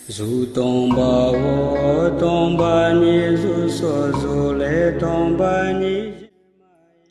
Zu tomba wo tomba ni zu so zu le tomba ni.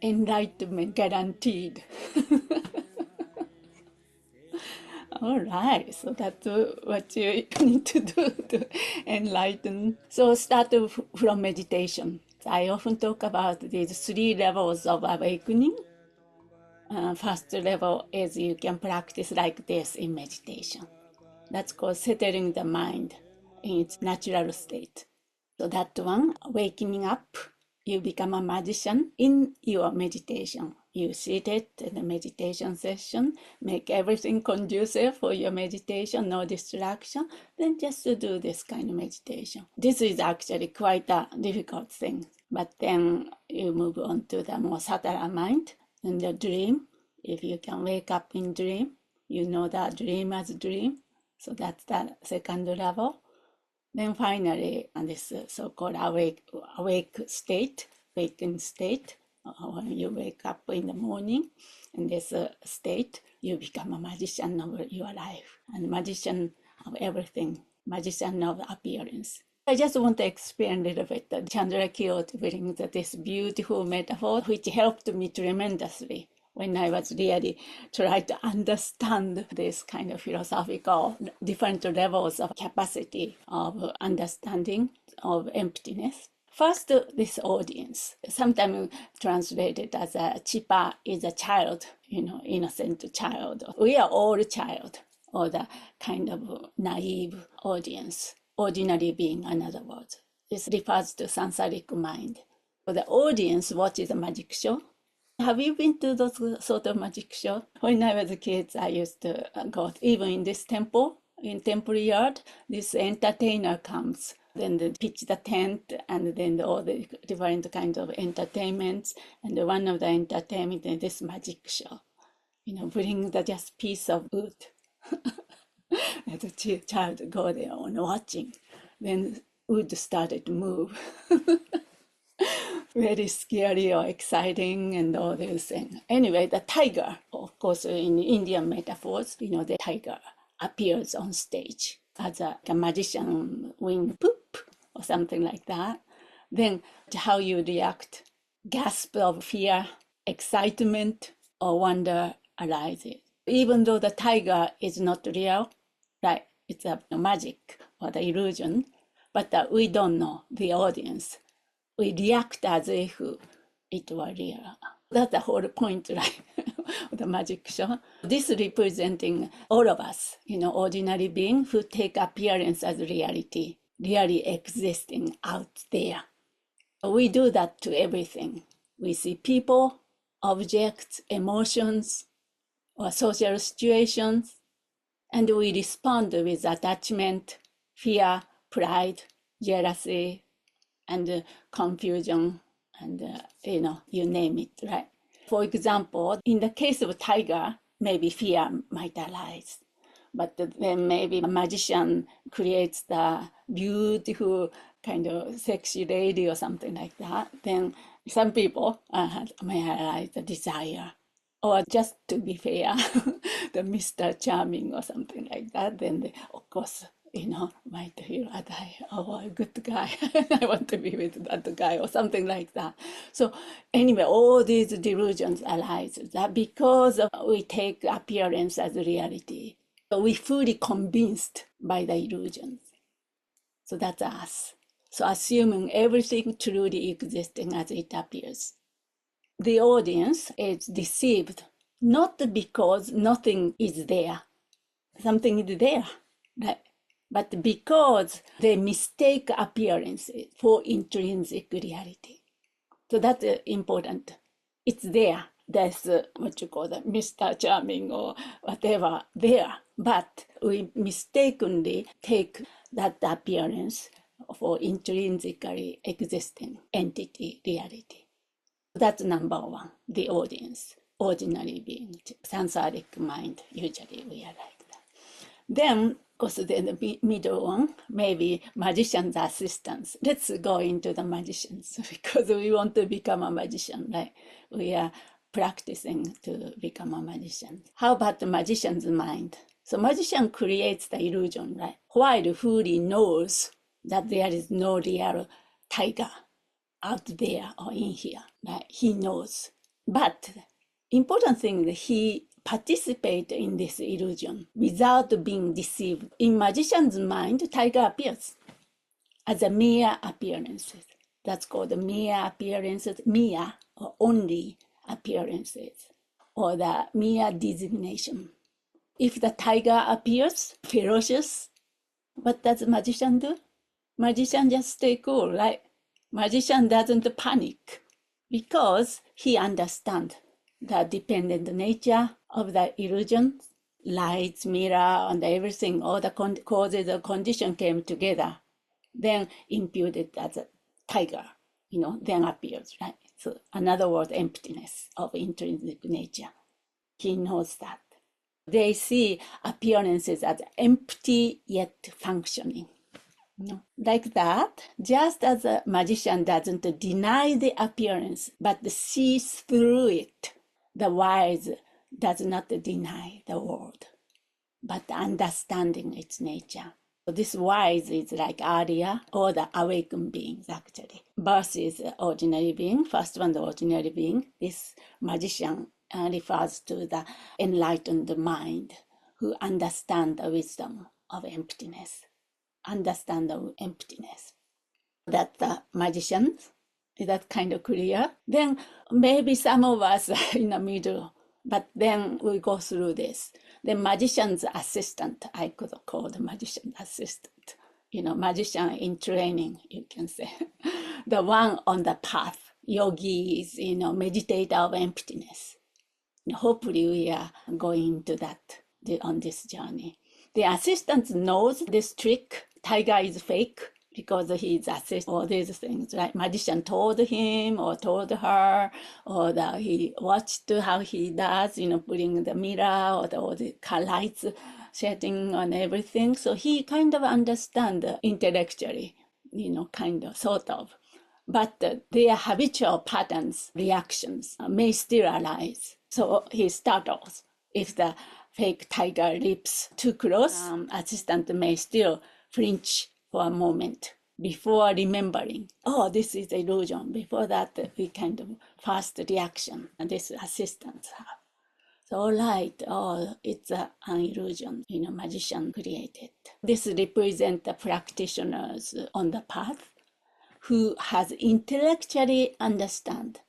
Enlightenment guaranteed. All right, so that's what you need to do to enlighten. So start from meditation. I often talk about these 3 levels of awakening. First level is you can practice like this in meditation. That's called settling the mind in its natural state. So that one, waking up, you become a magician in your meditation. You sit it in a meditation session, make everything conducive for your meditation, no distraction, then just to do this kind of meditation. This is actually quite a difficult thing, but then you move on to the more subtle mind and the dream. If you can wake up in dream, you know that dream as dream. So that's the second level. Then finally, this so-called awake state, waking state, when you wake up in the morning, in this state, you become a magician of your life, and magician of everything, magician of appearance. I just want to explain a little bit. Chandra Kyoto brings this beautiful metaphor, which helped me tremendously when I was really trying to understand this kind of philosophical different levels of capacity of understanding of emptiness. First, this audience, sometimes translated as a chipa is a child, innocent child. We are all child, or the kind of naive audience, ordinary being, in other words. This refers to samsaric mind. So the audience watches a magic show. Have you been to those sort of magic show? When I was a kid, I used to go, even in this temple, in temple yard, this entertainer comes. Then they pitch the tent, and then all the different kinds of entertainments. And one of the entertainment is this magic show. Bring the just piece of wood. And the child go there on watching. Then wood started to move. Very scary or exciting and all those things. Anyway, the tiger, of course, in Indian metaphors, the tiger appears on stage as a magician wing poop or something like that. Then how you react, gasp of fear, excitement, or wonder arises. Even though the tiger is not real, right? It's a magic or the illusion, but we don't know, the audience. We react as if it were real. That's the whole point, right? Of the magic show. This representing all of us, ordinary beings who take appearance as reality, really existing out there. We do that to everything. We see people, objects, emotions, or social situations, and we respond with attachment, fear, pride, jealousy, and confusion, and you name it, right? For example, in the case of tiger, maybe fear might arise, but then maybe a magician creates the beautiful kind of sexy lady or something like that. Then some people may arise the desire, or just to be fair, the Mr. Charming or something like that. Then they, of course, might feel a good guy. I want to be with that guy or something like that. So anyway, all these delusions arise that because we take appearance as reality. So we fully convinced by the illusions. So that's us. So assuming everything truly existing as it appears. The audience is deceived, not because nothing is there. Something is there, right? But because they mistake appearances for intrinsic reality. So that's important. It's there. There's what you call the Mr. Charming or whatever there. But we mistakenly take that appearance for intrinsically existing entity reality. That's number one, the audience, ordinary being, samsaric mind, usually we are like that. Then, of course, the middle one, maybe magician's assistants. Let's go into the magicians because we want to become a magician, right? We are practicing to become a magician. How about the magician's mind? So magician creates the illusion, right? While fully knows that there is no real tiger out there or in here, right? He knows. But important thing, he participates in this illusion without being deceived. In magician's mind, tiger appears as a mere appearances. That's called mere appearances, mere or only appearances, or the mere designation. If the tiger appears ferocious, what does the magician do? Magician just stay cool, right? Magician doesn't panic because he understands the dependent nature of the illusion, lights, mirror, and everything, all the causes of condition came together, then imputed as a tiger, then appears, right? So another word, emptiness of intrinsic nature. He knows that. They see appearances as empty yet functioning. Like that, just as a magician doesn't deny the appearance, but sees through it, the wise does not deny the world, but understanding its nature. So this wise is like Arya or the awakened beings, actually. Birth is ordinary being, first one the ordinary being. This magician refers to the enlightened mind who understand the wisdom of emptiness. Understand the emptiness. That the magicians, is that kind of clear? Then maybe some of us are in the middle, but then we go through this. The magician's assistant, I could call the magician assistant, magician in training, you can say. The one on the path, yogis, meditator of emptiness. Hopefully we are going to that on this journey. The assistant knows this trick, tiger is fake, because he's assist all these things, right? Magician told him or told her, or that he watched how he does, putting the mirror or all the lights setting on everything. So he kind of understands intellectually, sort of. But their habitual patterns, reactions may still arise. So he startles. If the fake tiger leaps too close, assistant may still flinch for a moment before remembering, this is illusion. Before that, we kind of fast reaction, and this assistants have. So it's an illusion, magician created. This represents the practitioners on the path who has intellectually understood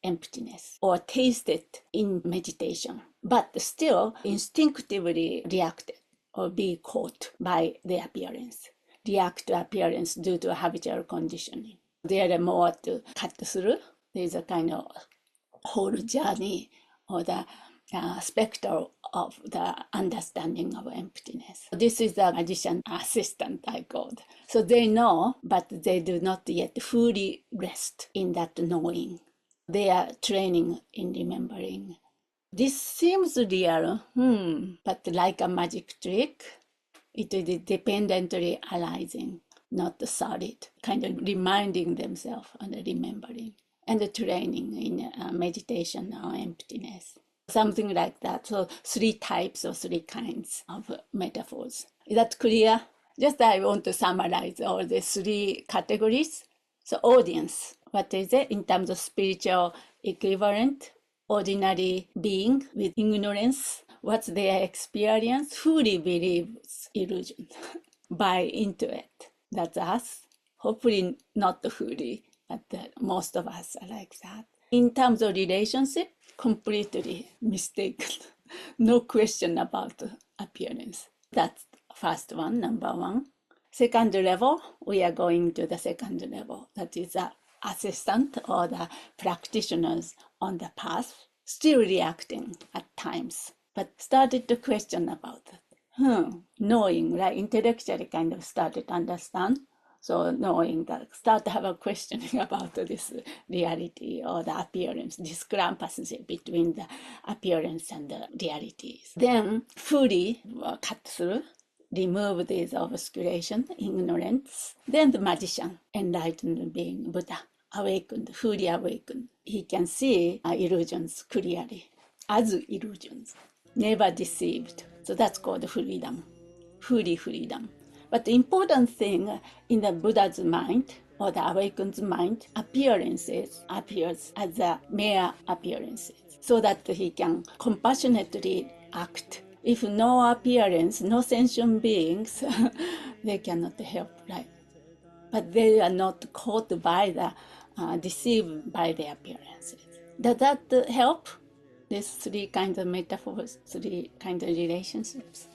emptiness or tasted in meditation, but still instinctively reacted or be caught by the appearance, react to appearance due to habitual conditioning. There are more to cut through. There's a kind of whole journey or the spectrum of the understanding of emptiness. This is the magician assistant, I called. So they know, but they do not yet fully rest in that knowing. They are training in remembering. This seems real, but like a magic trick, it is dependently arising, not solid, kind of reminding themselves and remembering, and training in meditation on emptiness. Something like that. So 3 types or 3 kinds of metaphors. Is that clear? Just I want to summarize all the 3 categories. So audience, what is it in terms of spiritual equivalent? Ordinary being with ignorance. What's their experience? Fully believes illusion. Buy into it. That's us. Hopefully not fully, but most of us are like that. In terms of relationship, completely mistaken. No question about appearance. That's first one, number 1. Second level, we are going to the second level. That is the assistant or the practitioners on the path, still reacting at times, but started to question about it. Knowing, right? Intellectually kind of started to understand. So knowing that, start to have a questioning about this reality or the appearance, discrepancy between the appearance and the realities. Then fully cut through, remove this obscuration, ignorance. Then the magician, enlightened being, Buddha, awakened, fully awakened. He can see illusions clearly as illusions. never deceived. So that's called freedom, fully freedom. But the important thing in the Buddha's mind or the awakened mind, appearances appears as a mere appearances, so that he can compassionately act. If no appearance, no sentient beings, they cannot help, right? But they are not caught by the, deceived by the appearances. Does that help? These three kinds of metaphors, three kinds of relationships.